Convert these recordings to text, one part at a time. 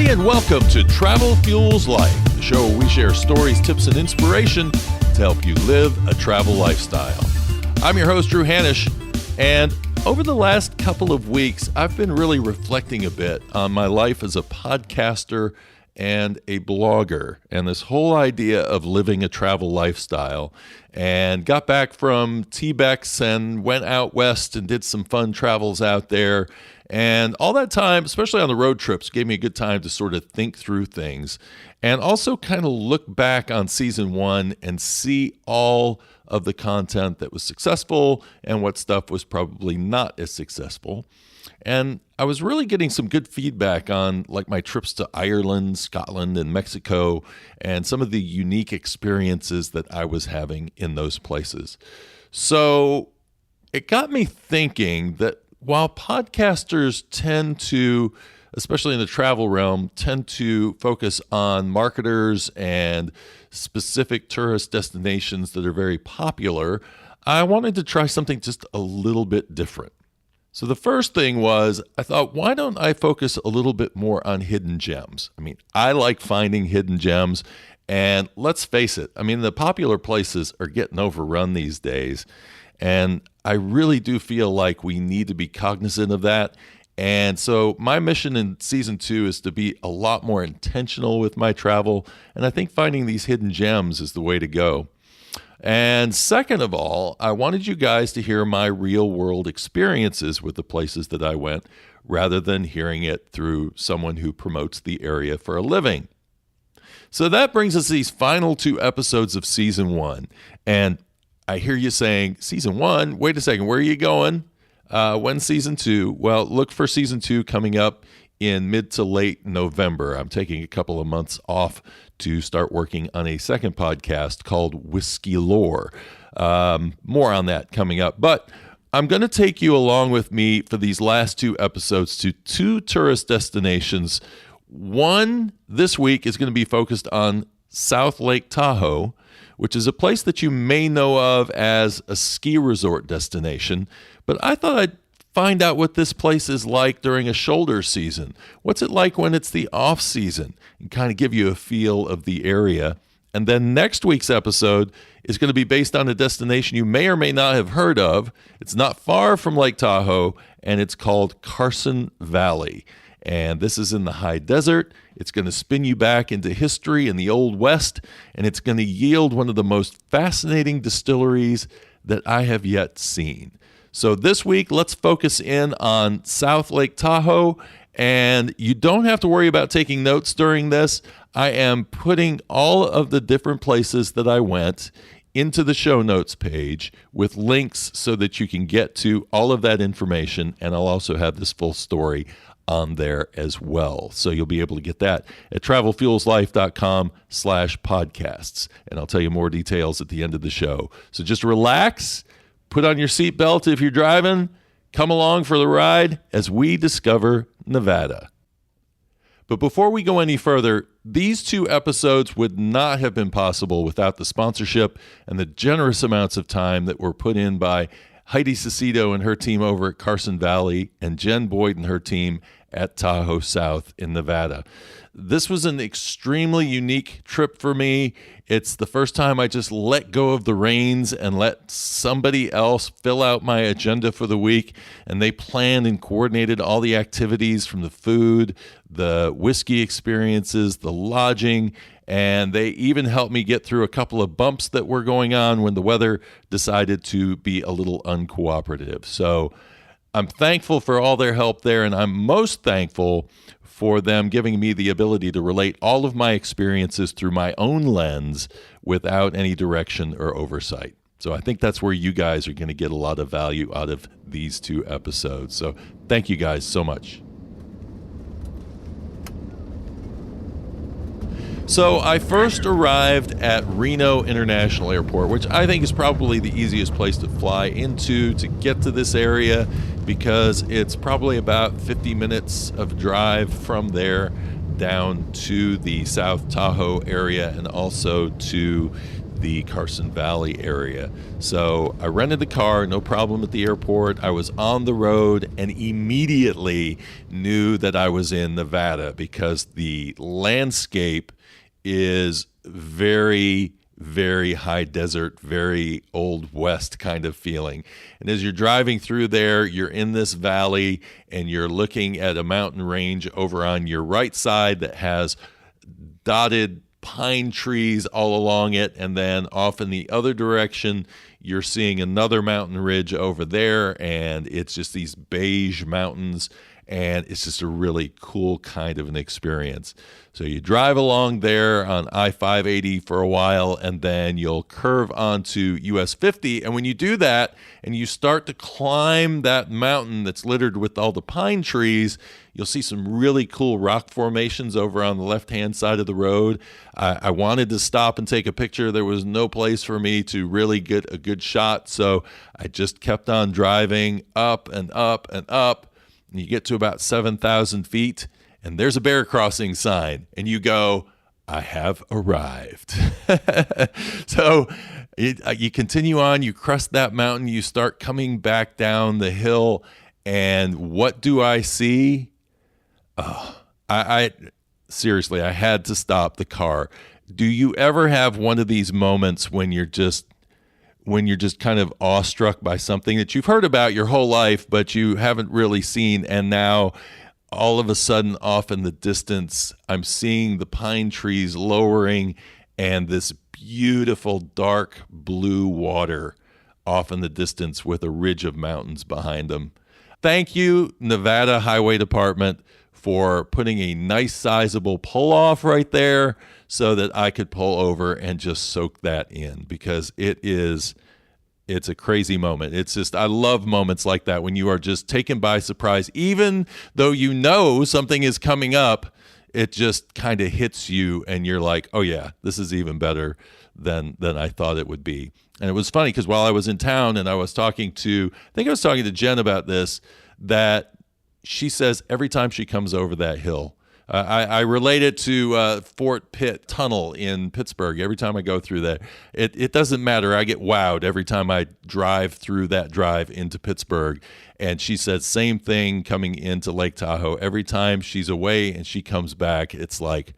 and welcome to Travel Fuels Life, the show where we share stories, tips, and inspiration to help you live a travel lifestyle. I'm your host, Drew Hannish, and over the last couple of weeks, I've been really reflecting a bit on my life as a podcaster and a blogger, and this whole idea of living a travel lifestyle, and got back from TBEX and went out west and did some fun travels out there. And all that time, especially on the road trips, gave me a good time to sort of think through things and also kind of look back on season one and see all of the content that was successful and what stuff was probably not as successful. And I was really getting some good feedback on like my trips to Ireland, Scotland, and Mexico, and some of the unique experiences that I was having in those places. So it got me thinking that while podcasters tend to, especially in the travel realm, tend to focus on marketers and specific tourist destinations that are very popular, I wanted to try something just a little bit different. So the first thing was, I thought, why don't I focus a little bit more on hidden gems? I mean, I like finding hidden gems, and let's face it, I mean, the popular places are getting overrun these days, and I really do feel like we need to be cognizant of that. And so my mission in season 2 is to be a lot more intentional with my travel, and I think finding these hidden gems is the way to go. And second of all, I wanted you guys to hear my real world experiences with the places that I went, rather than hearing it through someone who promotes the area for a living. So that brings us to these final 2 episodes of season 1. And I hear you saying, season 1? Wait a second, where are you going? When's season 2? Well, look for season 2 coming up in mid to late November. I'm taking a couple of months off to start working on a second podcast called Whiskey Lore. More on that coming up. But I'm going to take you along with me for these last 2 episodes to 2 tourist destinations. One this week is going to be focused on South Lake Tahoe, which is a place that you may know of as a ski resort destination. But I thought I'd find out what this place is like during a shoulder season. What's it like when it's the off season? And kind of give you a feel of the area. And then next week's episode is going to be based on a destination you may or may not have heard of. It's not far from Lake Tahoe, and it's called Carson Valley. And this is in the high desert. It's going to spin you back into history in the Old West, and it's going to yield one of the most fascinating distilleries that I have yet seen. So this week, let's focus in on South Lake Tahoe, and you don't have to worry about taking notes during this. I am putting all of the different places that I went into the show notes page with links so that you can get to all of that information, and I'll also have this full story on there as well. So you'll be able to get that at travelfuelslife.com/podcasts, and I'll tell you more details at the end of the show. So just relax. Put on your seatbelt if you're driving. Come along for the ride as we discover Nevada. But before we go any further, these 2 episodes would not have been possible without the sponsorship and the generous amounts of time that were put in by Heidi Cicito and her team over at Carson Valley and Jen Boyd and her team at Tahoe South in Nevada. This was an extremely unique trip for me. It's the first time I just let go of the reins and let somebody else fill out my agenda for the week. And they planned and coordinated all the activities, from the food, the whiskey experiences, the lodging, and they even helped me get through a couple of bumps that were going on when the weather decided to be a little uncooperative. So I'm thankful for all their help there, and I'm most thankful for them giving me the ability to relate all of my experiences through my own lens without any direction or oversight. So I think that's where you guys are going to get a lot of value out of these 2 episodes. So thank you guys so much. So I first arrived at Reno International Airport, which I think is probably the easiest place to fly into to get to this area, because it's probably about 50 minutes of drive from there down to the South Tahoe area and also to the Carson Valley area. So I rented the car, no problem at the airport. I was on the road and immediately knew that I was in Nevada because the landscape is very, very high desert, very old west kind of feeling. And as you're driving through there, you're in this valley and you're looking at a mountain range over on your right side that has dotted pine trees all along it. And then off in the other direction, you're seeing another mountain ridge over there. And it's just these beige mountains. And it's just a really cool kind of an experience. So you drive along there on I-580 for a while, and then you'll curve onto US 50. And when you do that, and you start to climb that mountain that's littered with all the pine trees, you'll see some really cool rock formations over on the left-hand side of the road. I wanted to stop and take a picture. There was no place for me to really get a good shot, so I just kept on driving up and up and up. And you get to about 7,000 feet, and there's a bear crossing sign, and you go, I have arrived. So you continue on, you crest that mountain, you start coming back down the hill, and what do I see? Oh, I seriously, I had to stop the car. Do you ever have one of these moments when you're just kind of awestruck by something that you've heard about your whole life, but you haven't really seen, and now all of a sudden off in the distance, I'm seeing the pine trees lowering and this beautiful dark blue water off in the distance with a ridge of mountains behind them. Thank you, Nevada Highway Department, for putting a nice sizable pull-off right there so that I could pull over and just soak that in, because it's a crazy moment. It's just, I love moments like that when you are just taken by surprise. Even though you know something is coming up, it just kind of hits you and you're like, oh yeah, this is even better than I thought it would be. And it was funny because while I was in town and I was talking to Jen about this, that she says every time she comes over that hill, I relate it to Fort Pitt Tunnel in Pittsburgh. Every time I go through that, it doesn't matter. I get wowed every time I drive through that drive into Pittsburgh. And she said same thing coming into Lake Tahoe. Every time she's away and she comes back, it's like,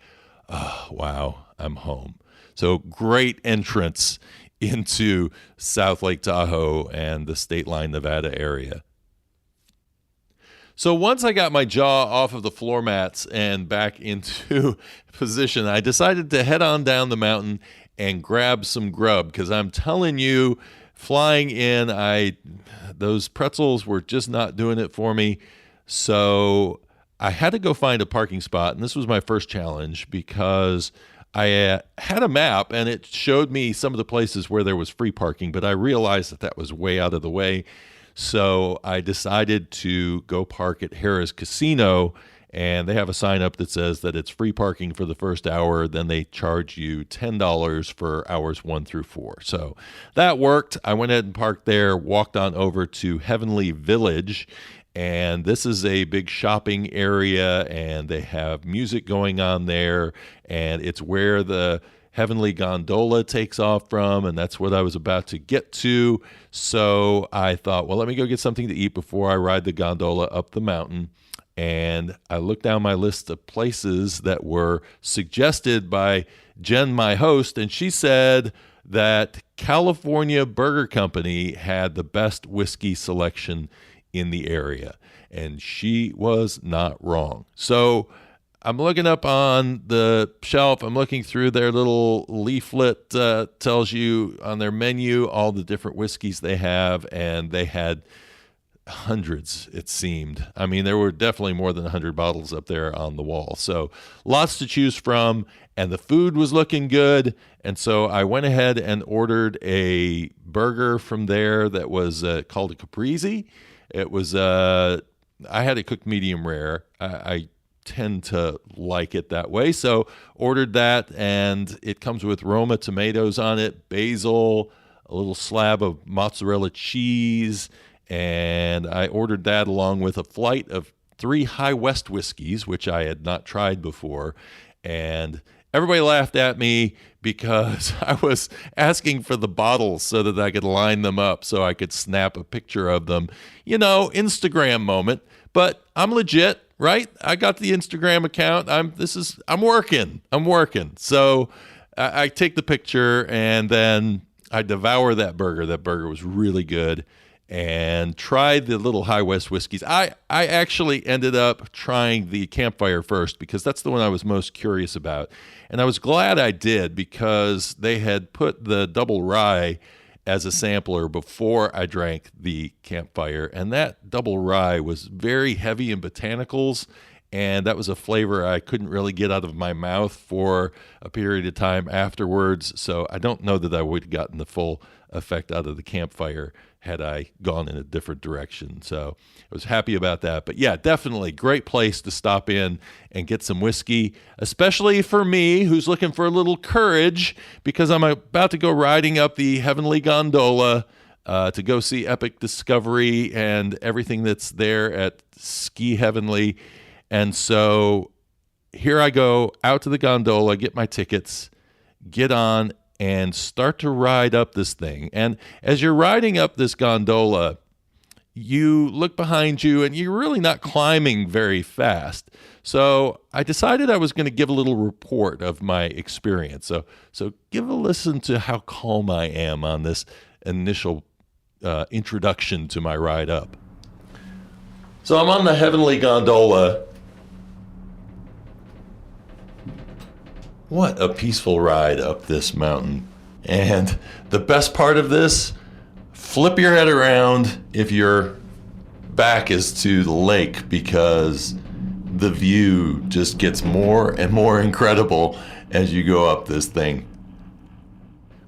oh, wow, I'm home. So great entrance into South Lake Tahoe and the State Line, Nevada area. So once I got my jaw off of the floor mats and back into position, I decided to head on down the mountain and grab some grub, because I'm telling you, flying in, those pretzels were just not doing it for me. So I had to go find a parking spot, and this was my first challenge because I had a map and it showed me some of the places where there was free parking, but I realized that was way out of the way. So I decided to go park at Harrah's Casino, and they have a sign up that says that it's free parking for the first hour. Then they charge you $10 for hours 1 through 4. So that worked. I went ahead and parked there, walked on over to Heavenly Village, and this is a big shopping area, and they have music going on there, and it's where the Heavenly Gondola takes off from, and that's what I was about to get to. So I thought, well, let me go get something to eat before I ride the gondola up the mountain. And I looked down my list of places that were suggested by Jen, my host, and she said that California Burger Company had the best whiskey selection in the area. And she was not wrong. So I'm looking up on the shelf. I'm looking through their little leaflet, tells you on their menu all the different whiskeys they have, and they had hundreds, it seemed. I mean, there were definitely more than 100 bottles up there on the wall. So lots to choose from, and the food was looking good. And so I went ahead and ordered a burger from there that was called a caprese. It was, I had it cooked medium rare. I tend to like it that way. So ordered that, and it comes with Roma tomatoes on it, basil, a little slab of mozzarella cheese, and I ordered that along with a flight of 3 High West whiskeys, which I had not tried before. And everybody laughed at me because I was asking for the bottles so that I could line them up so I could snap a picture of them. Instagram moment. But I'm legit, right? I got the Instagram account. I'm working. So I take the picture and then I devour that burger. That burger was really good. And tried the little High West whiskeys. I actually ended up trying the Campfire first because that's the one I was most curious about. And I was glad I did because they had put the double rye as a sampler before I drank the Campfire. And that double rye was very heavy in botanicals. And that was a flavor I couldn't really get out of my mouth for a period of time afterwards. So I don't know that I would have gotten the full effect out of the Campfire had I gone in a different direction. So I was happy about that. But yeah, definitely great place to stop in and get some whiskey, especially for me who's looking for a little courage because I'm about to go riding up the Heavenly Gondola to go see Epic Discovery and everything that's there at Ski Heavenly. And so here I go out to the gondola, get my tickets, get on, and start to ride up this thing. And as you're riding up this gondola, you look behind you and you're really not climbing very fast. So I decided I was going to give a little report of my experience. So give a listen to how calm I am on this initial introduction to my ride up. So I'm on the Heavenly Gondola. What a peaceful ride up this mountain. And the best part of this, flip your head around if your back is to the lake because the view just gets more and more incredible as you go up this thing.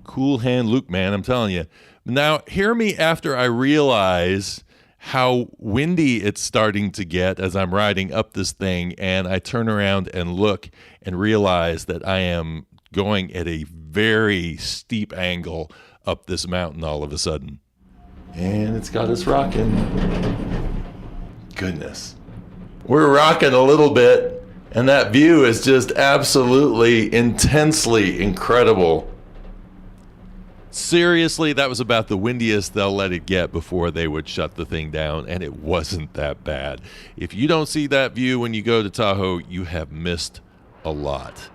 Cool hand Luke, man, I'm telling you. Now, hear me after I realize how windy it's starting to get as I'm riding up this thing, and I turn around and look and realize that I am going at a very steep angle up this mountain all of a sudden. And it's got us rocking. Goodness. We're rocking a little bit, and that view is just absolutely intensely incredible. Seriously, that was about the windiest they'll let it get before they would shut the thing down, and it wasn't that bad. If you don't see that view when you go to Tahoe, you have missed a lot.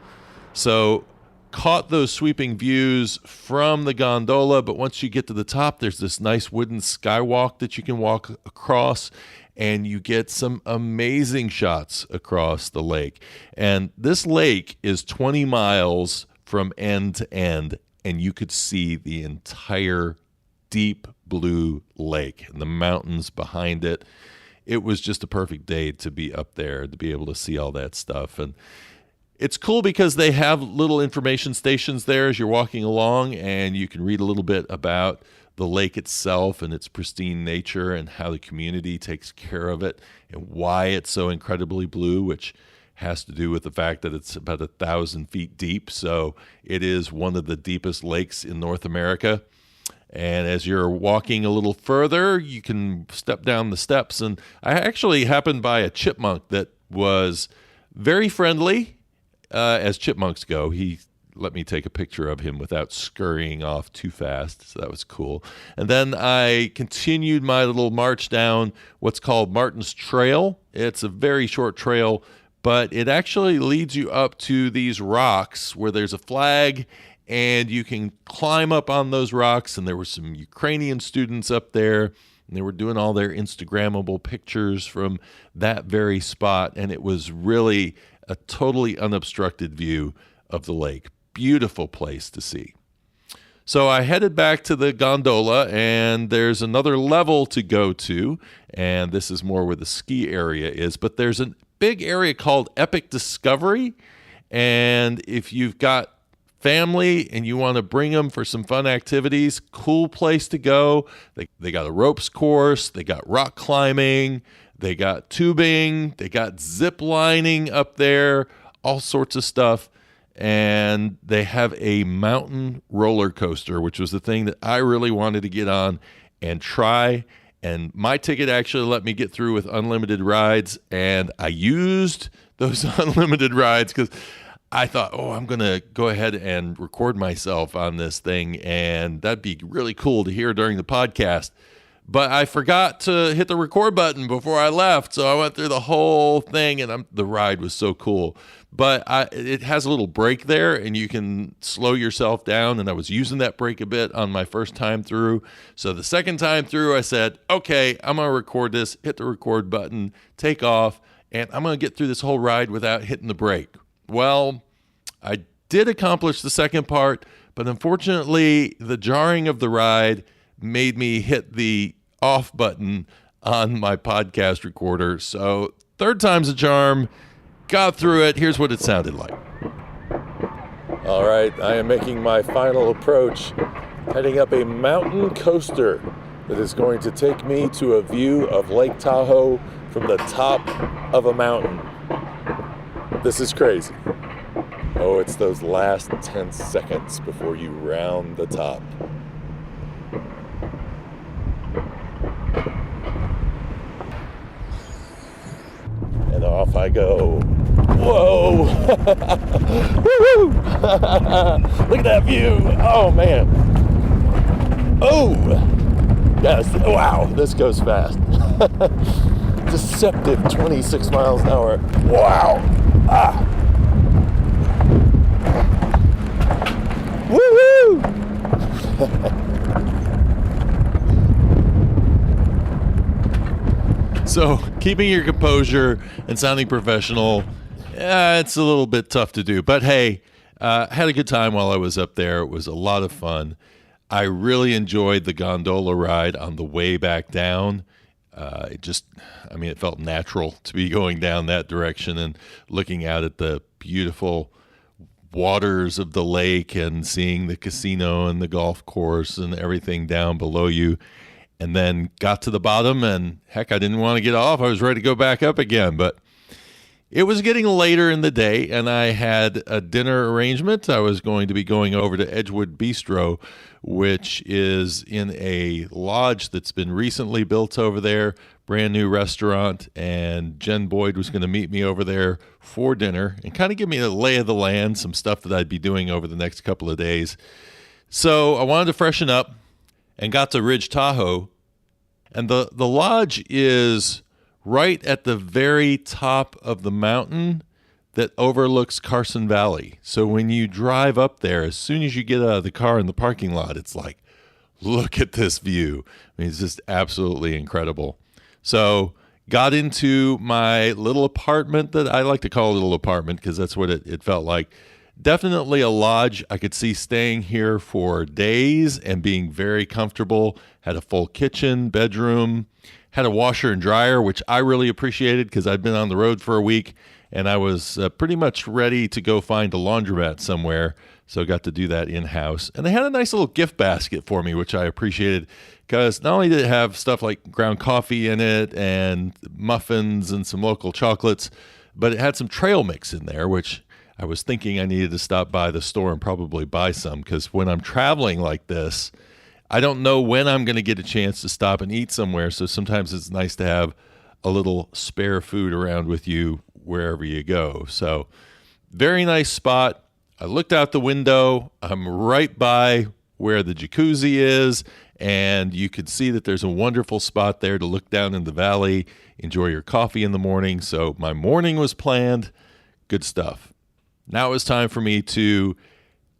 So, caught those sweeping views from the gondola, but once you get to the top, there's this nice wooden skywalk that you can walk across, and you get some amazing shots across the lake. And this lake is 20 miles from end to end, and you could see the entire deep blue lake and the mountains behind it. It was just a perfect day to be up there, to be able to see all that stuff. And it's cool because they have little information stations there as you're walking along, and you can read a little bit about the lake itself and its pristine nature and how the community takes care of it and why it's so incredibly blue, which has to do with the fact that it's about 1,000 feet deep. So it is one of the deepest lakes in North America. And as you're walking a little further, you can step down the steps. And I actually happened by a chipmunk that was very friendly, as chipmunks go. He let me take a picture of him without scurrying off too fast. So that was cool. And then I continued my little march down what's called Martin's Trail. It's a very short trail, but it actually leads you up to these rocks where there's a flag and you can climb up on those rocks. And there were some Ukrainian students up there, and they were doing all their Instagrammable pictures from that very spot. And it was really a totally unobstructed view of the lake. Beautiful place to see. So I headed back to the gondola, and there's another level to go to, and this is more where the ski area is, but there's a big area called Epic Discovery, and if you've got family and you want to bring them for some fun activities, cool place to go. They got a ropes course, they got rock climbing, they got tubing, they got zip lining up there, all sorts of stuff. And they have a mountain roller coaster, which was the thing that I really wanted to get on and try. And my ticket actually let me get through with unlimited rides. And I used those unlimited rides because I thought, oh, I'm going to go ahead and record myself on this thing, and that'd be really cool to hear during the podcast. But I forgot to hit the record button before I left, so I went through the whole thing, and the ride was so cool. But it has a little brake there, and you can slow yourself down, and I was using that brake a bit on my first time through. So the second time through, I said, okay, I'm going to record this, hit the record button, take off, and I'm going to get through this whole ride without hitting the brake. Well, I did accomplish the second part, but unfortunately, the jarring of the ride made me hit the off button on my podcast recorder. So third time's a charm, got through it. Here's what it sounded like. All right, I am making my final approach, heading up a mountain coaster that is going to take me to a view of Lake Tahoe from the top of a mountain. This is crazy. Oh, it's those last 10 seconds before you round the top. And off I go. Whoa! Woo-hoo! Look at that view! Oh, man. Oh! Yes, wow, this goes fast. Deceptive 26 miles an hour. Wow! Ah! Woo-hoo! So, keeping your composure and sounding professional, it's a little bit tough to do. But hey, had a good time while I was up there. It was a lot of fun. I really enjoyed the gondola ride on the way back down. It felt natural to be going down that direction and looking out at the beautiful waters of the lake and seeing the casino and the golf course and everything down below you. And then got to the bottom, and heck, I didn't want to get off. I was ready to go back up again, but it was getting later in the day, and I had a dinner arrangement. I was going to be going over to Edgewood Bistro, which is in a lodge that's been recently built over there, brand new restaurant, and Jen Boyd was going to meet me over there for dinner and kind of give me a lay of the land, some stuff that I'd be doing over the next couple of days. So I wanted to freshen up and got to Ridge Tahoe, and the lodge is right at the very top of the mountain that overlooks Carson Valley. So when you drive up there, as soon as you get out of the car in the parking lot, it's like, look at this view. I mean, it's just absolutely incredible. So got into my little apartment that I like to call a little apartment because that's what it felt like. Definitely a lodge. I could see staying here for days and being very comfortable. Had a full kitchen, bedroom, had a washer and dryer, which I really appreciated because I'd been on the road for a week and I was pretty much ready to go find a laundromat somewhere. So got to do that in-house. And they had a nice little gift basket for me, which I appreciated because not only did it have stuff like ground coffee in it and muffins and some local chocolates, but it had some trail mix in there, which I was thinking I needed to stop by the store and probably buy some because when I'm traveling like this, I don't know when I'm going to get a chance to stop and eat somewhere. So sometimes it's nice to have a little spare food around with you wherever you go. So very nice spot. I looked out the window. I'm right by where the jacuzzi is, and you could see that there's a wonderful spot there to look down in the valley, enjoy your coffee in the morning. So my morning was planned. Good stuff. Now it was time for me to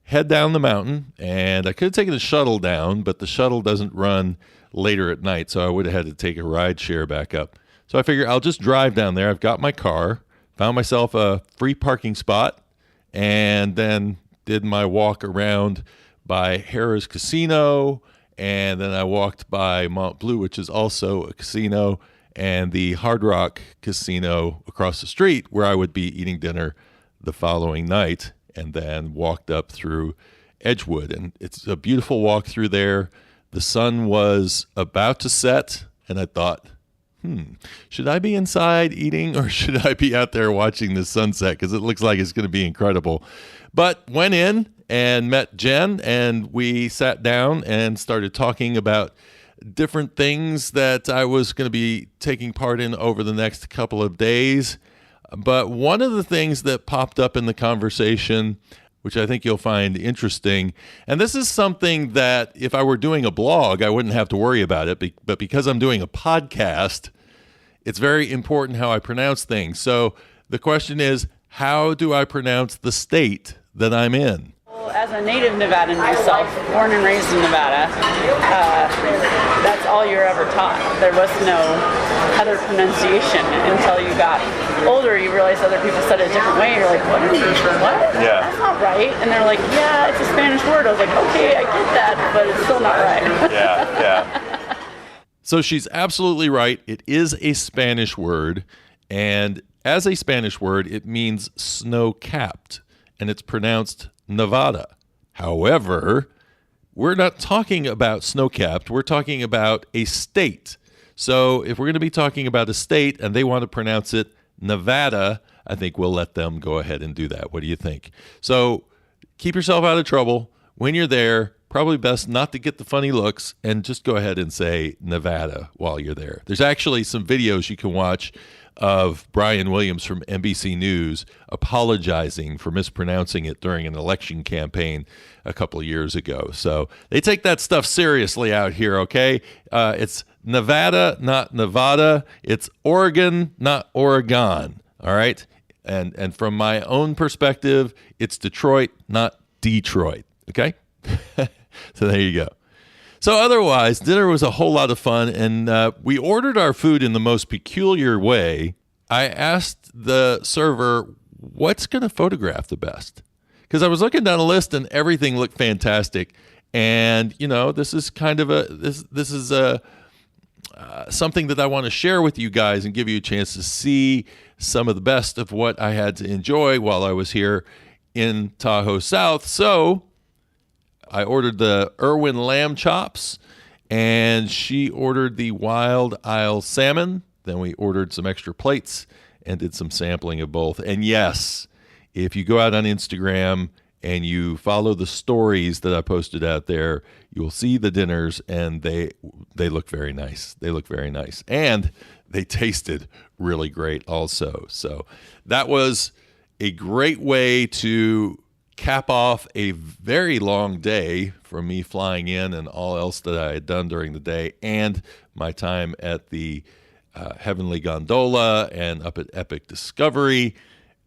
head down the mountain, and I could have taken the shuttle down, but the shuttle doesn't run later at night, so I would have had to take a ride share back up. So I figured I'll just drive down there. I've got my car, found myself a free parking spot, and then did my walk around by Harrah's Casino, and then I walked by Mont Bleu, which is also a casino, and the Hard Rock Casino across the street where I would be eating dinner the following night, and then walked up through Edgewood. And it's a beautiful walk through there. The sun was about to set, and I thought, should I be inside eating or should I be out there watching the sunset? Because it looks like it's going to be incredible. But went in and met Jen, and we sat down and started talking about different things that I was going to be taking part in over the next couple of days. But one of the things that popped up in the conversation, which I think you'll find interesting, and this is something that if I were doing a blog, I wouldn't have to worry about it, but because I'm doing a podcast, it's very important how I pronounce things. So the question is, how do I pronounce the state that I'm in? Well, as a native Nevadan myself, born and raised in Nevada, that's all you're ever taught. There was no other pronunciation until you got older. You realize other people said it a different way. You're like, what? Yeah. That's not right. And they're like, yeah, it's a Spanish word. I was like, okay, I get that, but it's still not right. Yeah. So she's absolutely right. It is a Spanish word, and as a Spanish word, it means snow-capped, and it's pronounced Nevada. However, we're not talking about snow-capped. We're talking about a state. So if we're going to be talking about a state and they want to pronounce it Nevada, I think we'll let them go ahead and do that. What do you think? So keep yourself out of trouble. When you're there, probably best not to get the funny looks and just go ahead and say Nevada while you're there. There's actually some videos you can watch of Brian Williams from NBC News apologizing for mispronouncing it during an election campaign a couple of years ago. So they take that stuff seriously out here, okay? It's Nevada, not Nevada. It's Oregon, not Oregon, all right? And from my own perspective, it's Detroit, not Detroit, okay? So there you go. So otherwise, dinner was a whole lot of fun, and we ordered our food in the most peculiar way. I asked the server, what's going to photograph the best? Because I was looking down a list, and everything looked fantastic. And, you know, this is kind of something that I want to share with you guys and give you a chance to see some of the best of what I had to enjoy while I was here in Tahoe South. So I ordered the Irwin lamb chops, and she ordered the Wild Isle salmon. Then we ordered some extra plates and did some sampling of both. And yes, if you go out on Instagram and you follow the stories that I posted out there, you will see the dinners, and they look very nice. They look very nice. And they tasted really great also. So that was a great way to cap off a very long day from me flying in and all else that I had done during the day, and my time at the Heavenly Gondola and up at Epic Discovery.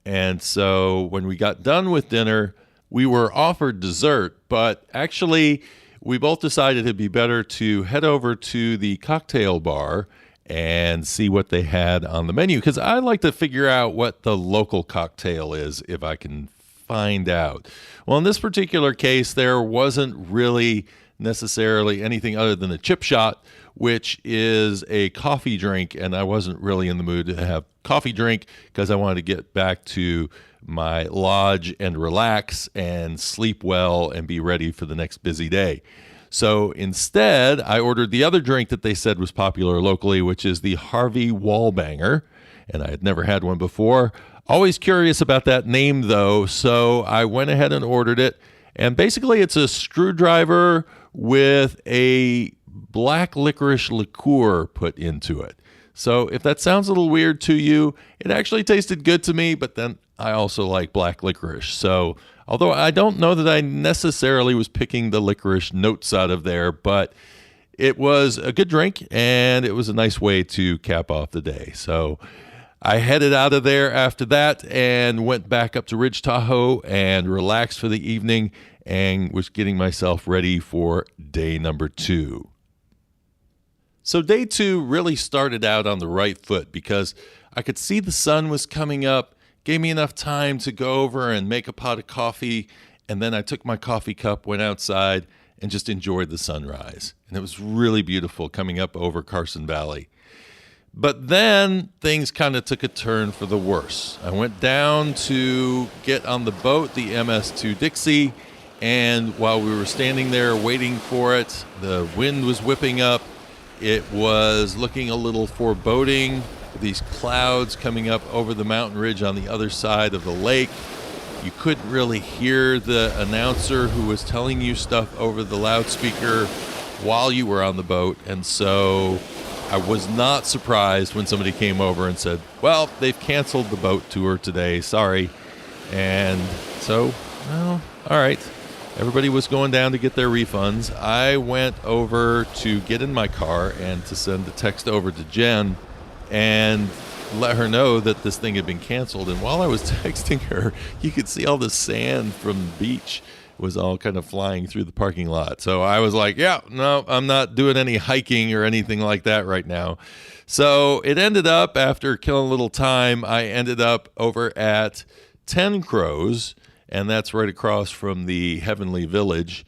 And so when we got done with dinner, we were offered dessert, but actually we both decided it'd be better to head over to the cocktail bar and see what they had on the menu, because I like to figure out what the local cocktail is if I can find out. Well, in this particular case, there wasn't really necessarily anything other than a chip shot, which is a coffee drink, and I wasn't really in the mood to have coffee drink because I wanted to get back to my lodge and relax and sleep well and be ready for the next busy day. So instead, I ordered the other drink that they said was popular locally, which is the Harvey Wallbanger, and I had never had one before. Always curious about that name, though, so I went ahead and ordered it. And basically, it's a screwdriver with a black licorice liqueur put into it. So if that sounds a little weird to you, it actually tasted good to me, but then I also like black licorice. So although I don't know that I necessarily was picking the licorice notes out of there, but it was a good drink, and it was a nice way to cap off the day. So I headed out of there after that and went back up to Ridge Tahoe and relaxed for the evening and was getting myself ready for day number 2. So day 2 really started out on the right foot because I could see the sun was coming up, gave me enough time to go over and make a pot of coffee, and then I took my coffee cup, went outside, and just enjoyed the sunrise. And it was really beautiful coming up over Carson Valley. But then things kind of took a turn for the worse. I went down to get on the boat, the MS Dixie II, and while we were standing there waiting for it, the wind was whipping up. It was looking a little foreboding, these clouds coming up over the mountain ridge on the other side of the lake. You couldn't really hear the announcer who was telling you stuff over the loudspeaker while you were on the boat, and so I was not surprised when somebody came over and said, well, they've canceled the boat tour today. Sorry. And so, well, all right. Everybody was going down to get their refunds. I went over to get in my car and to send a text over to Jen and let her know that this thing had been canceled. And while I was texting her, you could see all the sand from the beach was all kind of flying through the parking lot. So I was like, yeah, no, I'm not doing any hiking or anything like that right now. So it ended up, after killing a little time, I ended up over at 10 Crows, and that's right across from the Heavenly Village.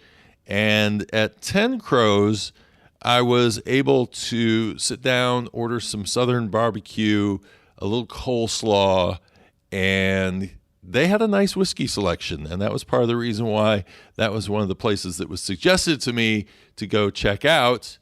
And at 10 Crows, I was able to sit down, order some Southern barbecue, a little coleslaw, and they had a nice whiskey selection. And that was part of the reason why that was one of the places that was suggested to me to go check out.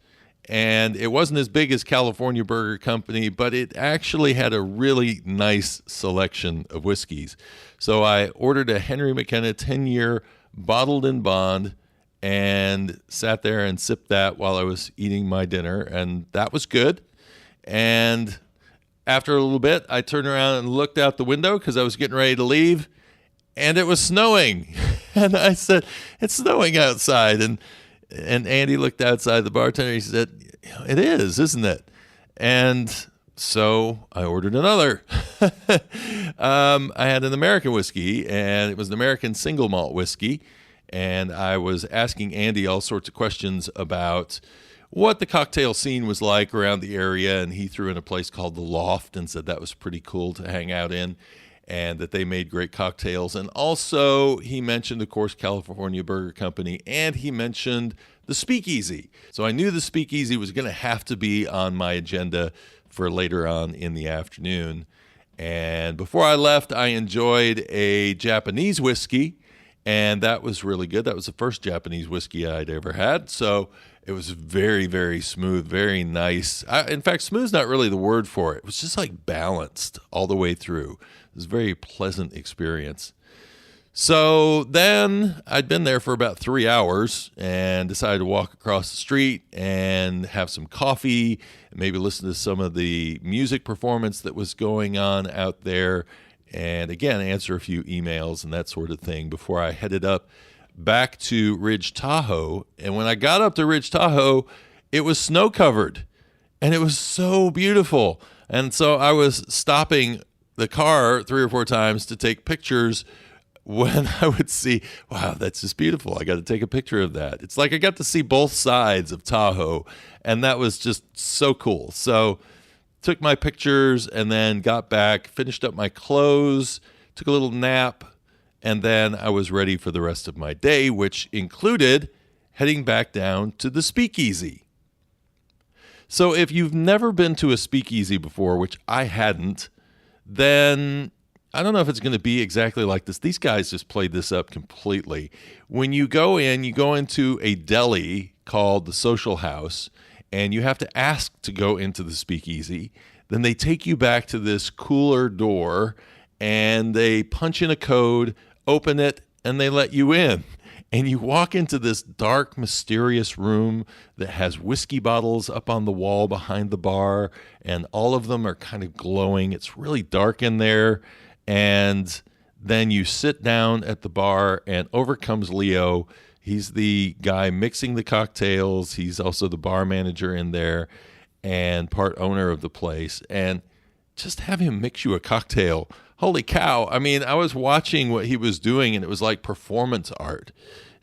And it wasn't as big as California Burger Company, but it actually had a really nice selection of whiskeys. So I ordered a Henry McKenna 10-year bottled in bond and sat there and sipped that while I was eating my dinner, and that was good. And after a little bit, I turned around and looked out the window because I was getting ready to leave, and it was snowing. And I said, it's snowing outside. And Andy looked outside, the bartender, he said, it is, isn't it? And so I ordered another. I had an American whiskey, and it was an American single malt whiskey. And I was asking Andy all sorts of questions about what the cocktail scene was like around the area. And he threw in a place called The Loft and said that was pretty cool to hang out in and that they made great cocktails. And also he mentioned, of course, California Burger Company, and he mentioned the Speakeasy. So I knew the Speakeasy was going to have to be on my agenda for later on in the afternoon. And before I left, I enjoyed a Japanese whiskey, and that was really good. That was the first Japanese whiskey I'd ever had. So it was very, very smooth, very nice. In fact, smooth's not really the word for it. It was just like balanced all the way through. It was a very pleasant experience. So then I'd been there for about 3 hours and decided to walk across the street and have some coffee, and maybe listen to some of the music performance that was going on out there, and again, answer a few emails and that sort of thing before I headed up back to Ridge Tahoe. And when I got up to Ridge Tahoe, it was snow covered and it was so beautiful. And so I was stopping the car 3 or 4 times to take pictures when I would see, wow, that's just beautiful. I got to take a picture of that. It's like I got to see both sides of Tahoe, and that was just so cool. So took my pictures and then got back, finished up my clothes, took a little nap, and then I was ready for the rest of my day, which included heading back down to the Speakeasy. So if you've never been to a Speakeasy before, which I hadn't, then I don't know if it's going to be exactly like this. These guys just played this up completely. When you go into a deli called the Social House, and you have to ask to go into the Speakeasy. Then they take you back to this cooler door, and they punch in a code, open it, and they let you in. And you walk into this dark, mysterious room that has whiskey bottles up on the wall behind the bar, and all of them are kind of glowing. It's really dark in there. And then you sit down at the bar, and over comes Leo. He's the guy mixing the cocktails. He's also the bar manager in there and part owner of the place. And just have him mix you a cocktail. Holy cow. I mean, I was watching what he was doing, and it was like performance art.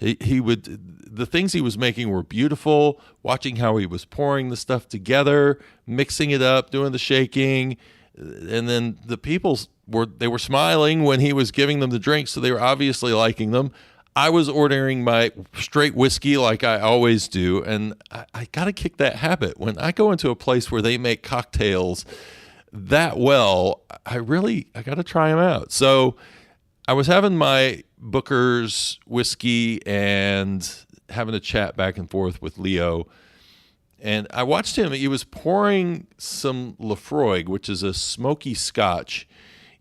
The things he was making were beautiful. Watching how he was pouring the stuff together, mixing it up, doing the shaking. And then the people were smiling when he was giving them the drinks, so they were obviously liking them. I was ordering my straight whiskey like I always do, and I got to kick that habit. When I go into a place where they make cocktails that well, I got to try them out. So I was having my Booker's whiskey and having a chat back and forth with Leo, and I watched him. He was pouring some Lafroig, which is a smoky scotch,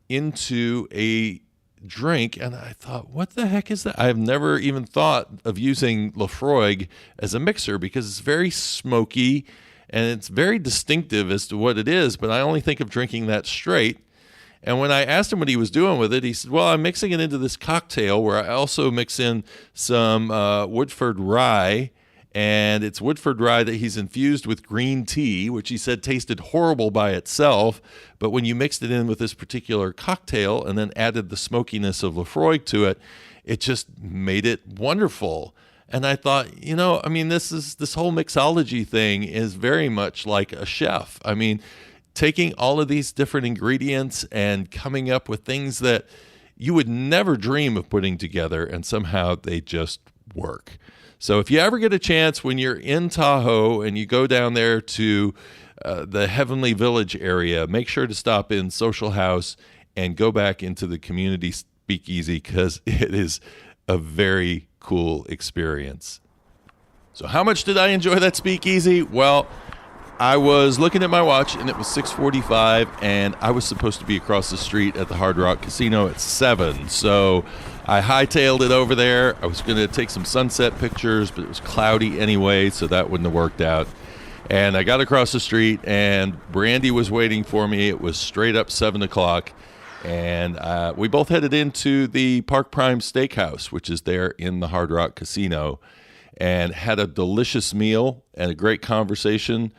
into a drink, and I thought, what the heck is that? I've never even thought of using Lafroig as a mixer because it's very smoky and it's very distinctive as to what it is, but I only think of drinking that straight. And when I asked him what he was doing with it, he said, well, I'm mixing it into this cocktail where I also mix in some Woodford rye, and it's Woodford rye that he's infused with green tea, which he said tasted horrible by itself. But when you mixed it in with this particular cocktail and then added the smokiness of Lefroy to it, it just made it wonderful. And I thought, this whole mixology thing is very much like a chef. I mean, taking all of these different ingredients and coming up with things that you would never dream of putting together, and somehow they just work. So if you ever get a chance when you're in Tahoe and you go down there to the Heavenly Village area, make sure to stop in Social House and go back into the community speakeasy, because it is a very cool experience. So how much did I enjoy that speakeasy? Well, I was looking at my watch and it was 6:45, and I was supposed to be across the street at the Hard Rock Casino at 7. So I hightailed it over there. I was going to take some sunset pictures, but it was cloudy anyway, so that wouldn't have worked out. And I got across the street and Brandy was waiting for me. It was straight up 7 o'clock. And we both headed into the Park Prime Steakhouse, which is there in the Hard Rock Casino, and had a delicious meal and a great conversation.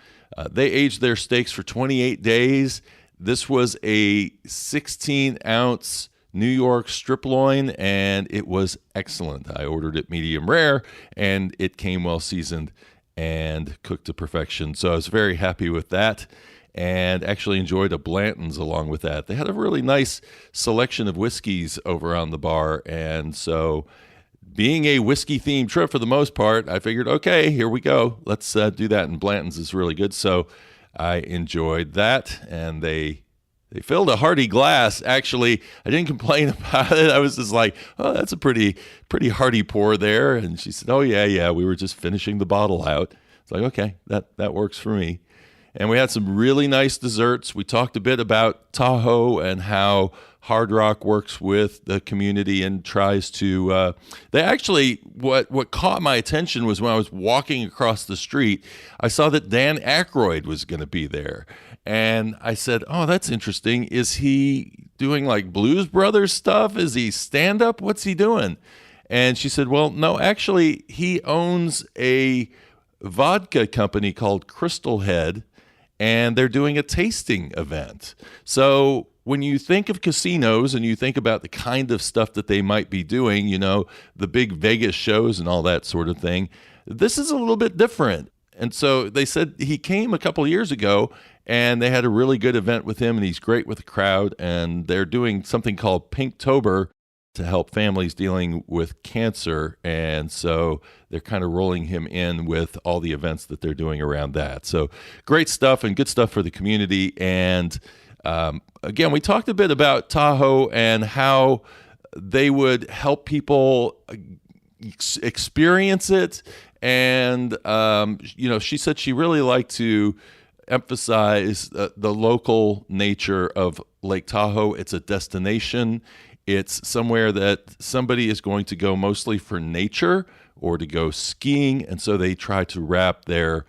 They aged their steaks for 28 days. This was a 16-ounce New York strip loin, and it was excellent. I ordered it medium rare, and it came well seasoned and cooked to perfection. So I was very happy with that, and actually enjoyed a Blanton's along with that. They had a really nice selection of whiskeys over on the bar, and so being a whiskey-themed trip for the most part, I figured, okay, here we go. Let's do that, and Blanton's is really good. So I enjoyed that, and they filled a hearty glass. Actually, I didn't complain about it. I was just like, oh, that's a pretty hearty pour there. And she said, oh, yeah, we were just finishing the bottle out. It's like, okay, that works for me. And we had some really nice desserts. We talked a bit about Tahoe and how Hard Rock works with the community and tries to they actually, what caught my attention was when I was walking across the street, I saw that Dan Aykroyd was going to be there. And I said, oh, that's interesting. Is he doing like Blues Brothers stuff? Is he stand-up? What's he doing? And she said, well, no, actually, he owns a vodka company called Crystal Head, and they're doing a tasting event. So when you think of casinos and you think about the kind of stuff that they might be doing, the big Vegas shows and all that sort of thing, this is a little bit different. And so they said he came a couple of years ago, and they had a really good event with him, and he's great with the crowd, and they're doing something called Pinktober to help families dealing with cancer, and so they're kind of rolling him in with all the events that they're doing around that. So great stuff and good stuff for the community. And again, we talked a bit about Tahoe and how they would help people experience it. And she said she really liked to emphasize the local nature of Lake Tahoe. It's a destination. It's somewhere that somebody is going to go mostly for nature or to go skiing, and so they try to wrap their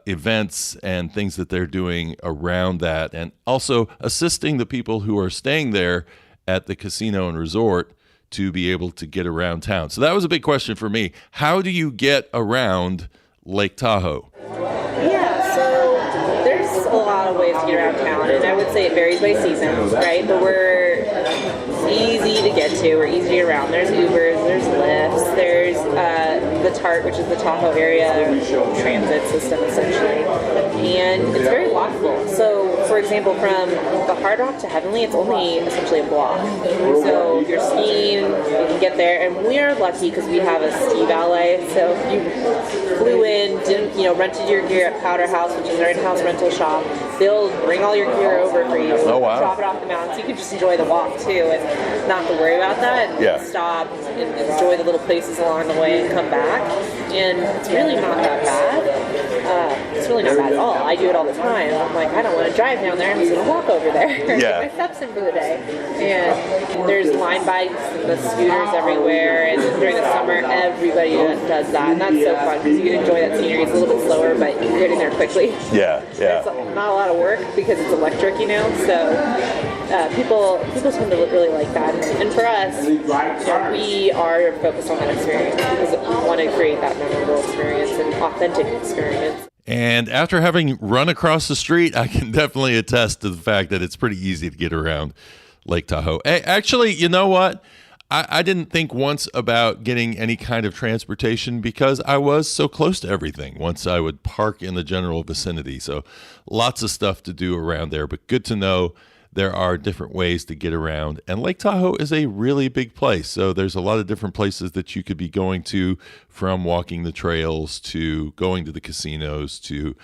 events and things that they're doing around that, and also assisting the people who are staying there at the casino and resort to be able to get around town. So that was a big question for me. How do you get around Lake Tahoe? Yeah, so there's a lot of ways to get around town, and I would say it varies by season, right? But we're easy to get to. We're easy to get around. There's Ubers, there's Lyfts, there's the TART, which is the Tahoe Area Transit System, essentially. And it's very walkable. So, for example, from the Hard Rock to Heavenly, it's only essentially a block. So if you're skiing, you can get there. And we are lucky because we have a ski valet. So if you flew in, rented your gear at Powder House, which is our in-house rental shop, they'll bring all your gear over for you. Oh, wow. Drop it off the mountain. So you can just enjoy the walk, too, and not have to worry about that. And stop and enjoy the little places along the way and come back. And it's really not that bad. it's really not bad at all. I do it all the time. I'm like, I don't want to drive down there. I'm just going to walk over there. Yeah. Get my steps in for the day. And there's line bikes and the scooters everywhere. And during the summer, everybody does that. And that's so fun because you can enjoy that scenery. It's a little bit slower, but you're getting there quickly. Yeah. It's not a lot of work because it's electric, you know. So people tend to really like that. And for us, we are focused on that experience because we want to create that memorable experience and authentic experience. And after having run across the street, I can definitely attest to the fact that it's pretty easy to get around Lake Tahoe. Actually, you know what? I didn't think once about getting any kind of transportation because I was so close to everything once I would park in the general vicinity. So lots of stuff to do around there, but good to know there are different ways to get around. And Lake Tahoe is a really big place. So there's a lot of different places that you could be going to, from walking the trails to going to the casinos to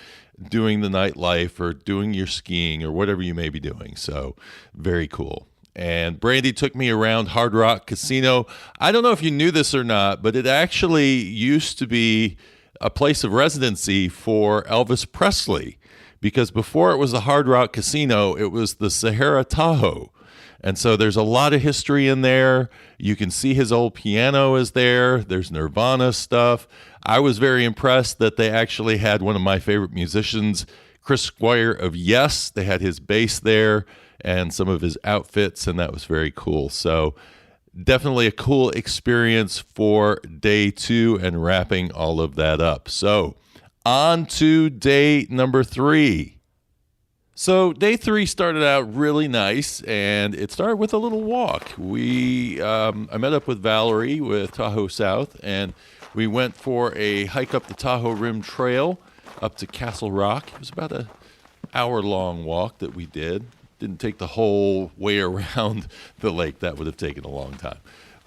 doing the nightlife or doing your skiing or whatever you may be doing. So very cool. And Brandy took me around Hard Rock Casino. I don't know if you knew this or not, but it actually used to be a place of residency for Elvis Presley, because before it was the Hard Rock Casino, it was the Sahara Tahoe. And so there's a lot of history in there. You can see his old piano is there. There's Nirvana stuff. I was very impressed that they actually had one of my favorite musicians, Chris Squire of Yes. They had his bass there and some of his outfits, and that was very cool. So definitely a cool experience for day 2 and wrapping all of that up. So on to day number 3. So day 3 started out really nice, and it started with a little walk. I met up with Valerie with Tahoe South, and we went for a hike up the Tahoe Rim Trail up to Castle Rock. It was about an hour-long walk that we did. Didn't take the whole way around the lake. That would have taken a long time.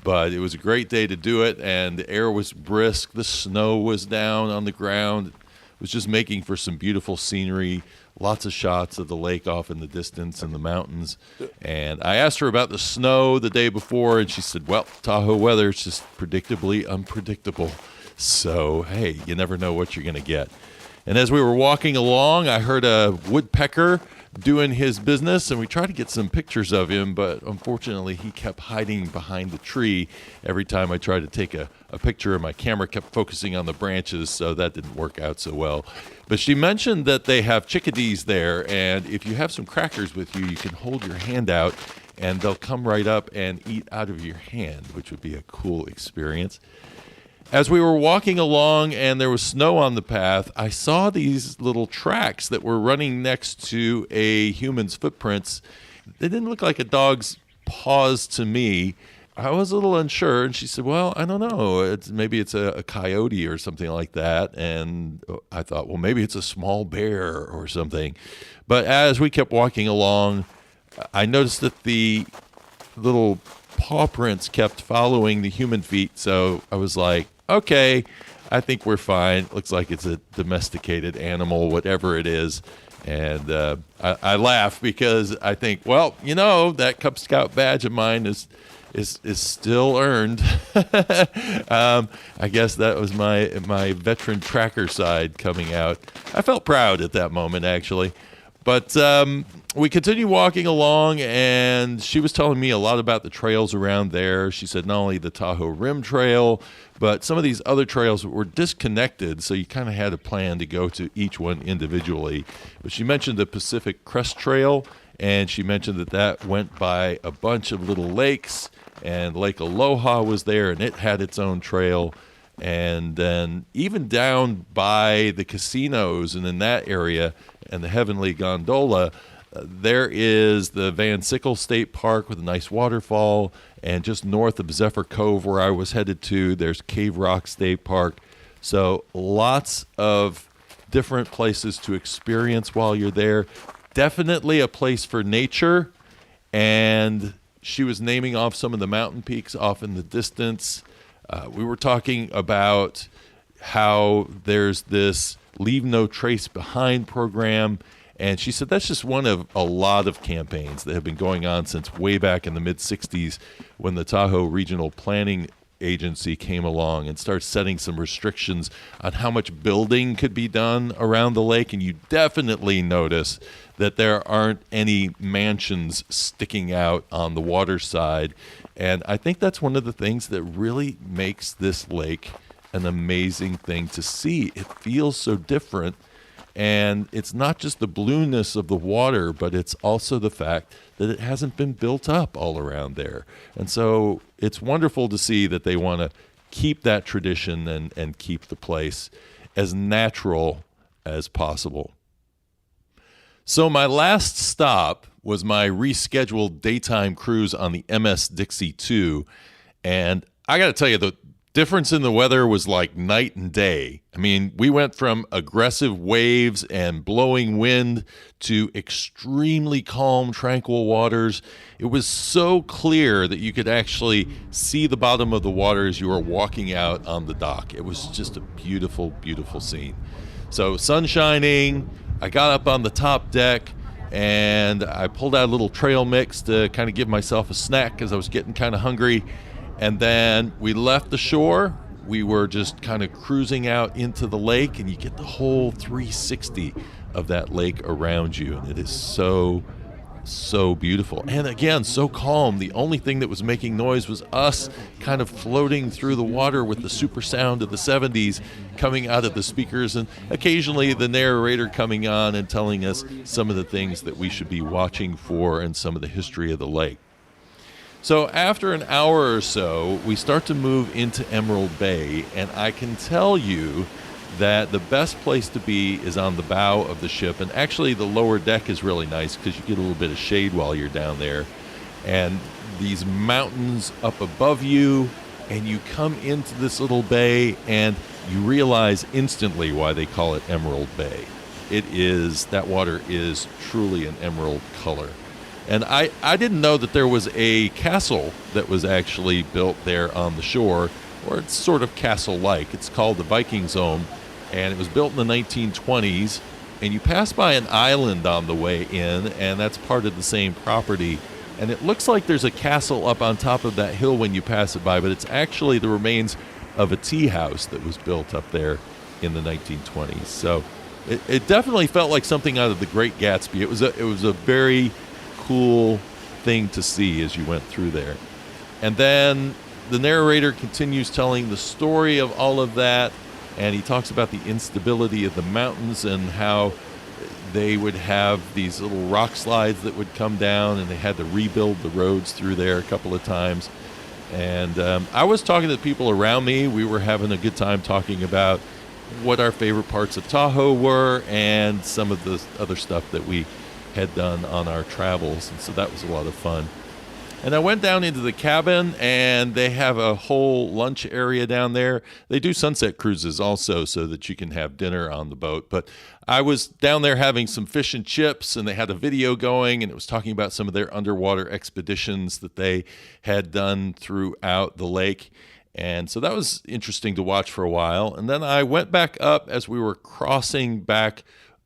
But it was a great day to do it, and the air was brisk. The snow was down on the ground. It was just making for some beautiful scenery, lots of shots of the lake off in the distance and the mountains. And I asked her about the snow the day before, and she said, well, Tahoe weather is just predictably unpredictable. So, hey, you never know what you're going to get. And as we were walking along, I heard a woodpecker doing his business, and we tried to get some pictures of him, but unfortunately he kept hiding behind the tree. Every time I tried to take a picture, my camera kept focusing on the branches, so that didn't work out so well. But she mentioned that they have chickadees there, and if you have some crackers with you, you can hold your hand out and they'll come right up and eat out of your hand, which would be a cool experience. As we were walking along and there was snow on the path, I saw these little tracks that were running next to a human's footprints. They didn't look like a dog's paws to me. I was a little unsure, and she said, well, I don't know. Maybe it's a coyote or something like that. And I thought, well, maybe it's a small bear or something. But as we kept walking along, I noticed that the little paw prints kept following the human feet. So I was like, okay, I think we're fine. Looks like it's a domesticated animal, whatever it is. And I laugh because I think, well, that Cub Scout badge of mine is still earned. I guess that was my veteran tracker side coming out. I felt proud at that moment, actually. But we continued walking along, and she was telling me a lot about the trails around there. She said not only the Tahoe Rim Trail, but some of these other trails were disconnected, so you kind of had a plan to go to each one individually. But she mentioned the Pacific Crest Trail, and she mentioned that went by a bunch of little lakes, and Lake Aloha was there, and it had its own trail. And then even down by the casinos and in that area and the Heavenly Gondola, there is the Van Sickle State Park with a nice waterfall, and just north of Zephyr Cove where I was headed to, there's Cave Rock State Park. So lots of different places to experience while you're there. Definitely a place for nature, and she was naming off some of the mountain peaks off in the distance. We were talking about how there's this Leave No Trace Behind program, and she said that's just one of a lot of campaigns that have been going on since way back in the mid-'60s when the Tahoe Regional Planning agency came along and started setting some restrictions on how much building could be done around the lake. And you definitely notice that there aren't any mansions sticking out on the water side. And I think that's one of the things that really makes this lake an amazing thing to see. It feels so different. And it's not just the blueness of the water, but it's also the fact that it hasn't been built up all around there. And so it's wonderful to see that they want to keep that tradition and keep the place as natural as possible. So my last stop was my rescheduled daytime cruise on the MS Dixie II. And I got to tell you, the difference in the weather was like night and day. I mean, we went from aggressive waves and blowing wind to extremely calm, tranquil waters. It was so clear that you could actually see the bottom of the water as you were walking out on the dock. It was just a beautiful, beautiful scene. So sun shining, I got up on the top deck, and I pulled out a little trail mix to kind of give myself a snack because I was getting kind of hungry. And then we left the shore. We were just kind of cruising out into the lake, and you get the whole 360 of that lake around you. And it is so, so beautiful. And again, so calm. The only thing that was making noise was us kind of floating through the water with the super sound of the 70s coming out of the speakers, and occasionally the narrator coming on and telling us some of the things that we should be watching for and some of the history of the lake. So after an hour or so, we start to move into Emerald Bay, and I can tell you that the best place to be is on the bow of the ship. And actually, the lower deck is really nice because you get a little bit of shade while you're down there. And these mountains up above you, and you come into this little bay, and you realize instantly why they call it Emerald Bay. That water is truly an emerald color. And I didn't know that there was a castle that was actually built there on the shore, or it's sort of castle-like. It's called the Viking's Home, and it was built in the 1920s. And you pass by an island on the way in, and that's part of the same property. And it looks like there's a castle up on top of that hill when you pass it by, but it's actually the remains of a tea house that was built up there in the 1920s. So it definitely felt like something out of The Great Gatsby. It was a very cool thing to see as you went through there. And then the narrator continues telling the story of all of that, and he talks about the instability of the mountains and how they would have these little rock slides that would come down, and they had to rebuild the roads through there a couple of times. And I was talking to the people around me. We were having a good time talking about what our favorite parts of Tahoe were and some of the other stuff that we had done on our travels, and so that was a lot of fun. And I went down into the cabin, and they have a whole lunch area down there. They do sunset cruises also so that you can have dinner on the boat, but I was down there having some fish and chips, and they had a video going, and it was talking about some of their underwater expeditions that they had done throughout the lake. And so that was interesting to watch for a while. And then I went back up as we were crossing back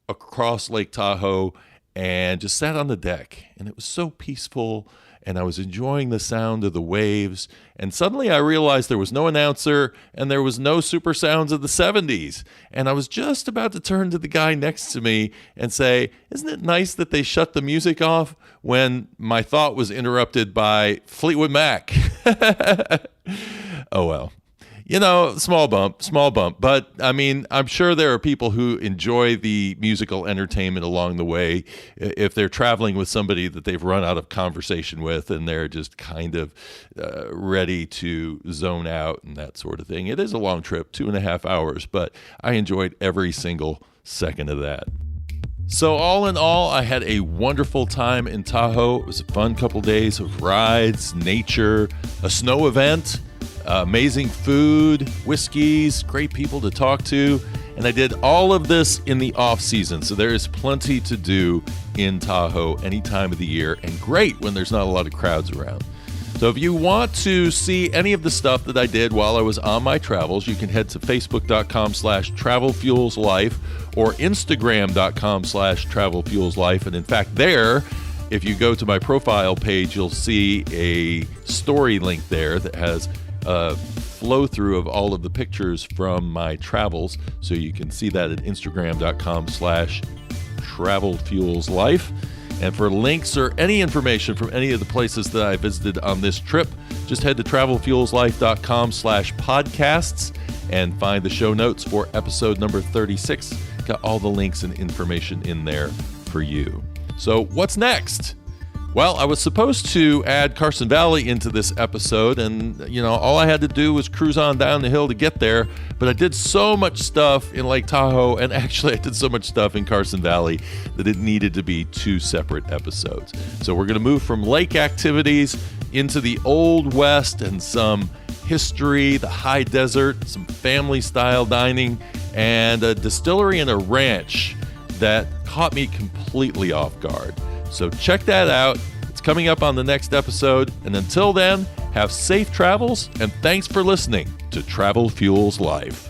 across Lake Tahoe and just sat on the deck, and it was so peaceful, and I was enjoying the sound of the waves. And suddenly I realized there was no announcer and there was no super sounds of the 70s. And I was just about to turn to the guy next to me and say, isn't it nice that they shut the music off, when my thought was interrupted by Fleetwood Mac. Oh well. You know, small bump. But, I mean, I'm sure there are people who enjoy the musical entertainment along the way if they're traveling with somebody that they've run out of conversation with and they're just kind of ready to zone out and that sort of thing. It is a long trip, 2.5 hours, but I enjoyed every single second of that. So all in all, I had a wonderful time in Tahoe. It was a fun couple days of rides, nature, a snow event, amazing food, whiskeys, great people to talk to. And I did all of this in the off season. So there is plenty to do in Tahoe any time of the year, and great when there's not a lot of crowds around. So if you want to see any of the stuff that I did while I was on my travels, you can head to facebook.com/travelfuelslife or instagram.com/travelfuelslife. And in fact, there, if you go to my profile page, you'll see a story link there that has flow through of all of the pictures from my travels. So you can see that at Instagram.com/travelfuelslife. And for links or any information from any of the places that I visited on this trip, just head to travelfuelslife.com/podcasts and find the show notes for episode number 36. Got all the links and information in there for you. So what's next? Well, I was supposed to add Carson Valley into this episode, and all I had to do was cruise on down the hill to get there, but I did so much stuff in Lake Tahoe, and actually I did so much stuff in Carson Valley that it needed to be 2 separate episodes. So we're going to move from lake activities into the Old West and some history, the high desert, some family-style dining, and a distillery and a ranch that caught me completely off guard. So check that out. It's coming up on the next episode. And until then, have safe travels, and thanks for listening to Travel Fuels Life.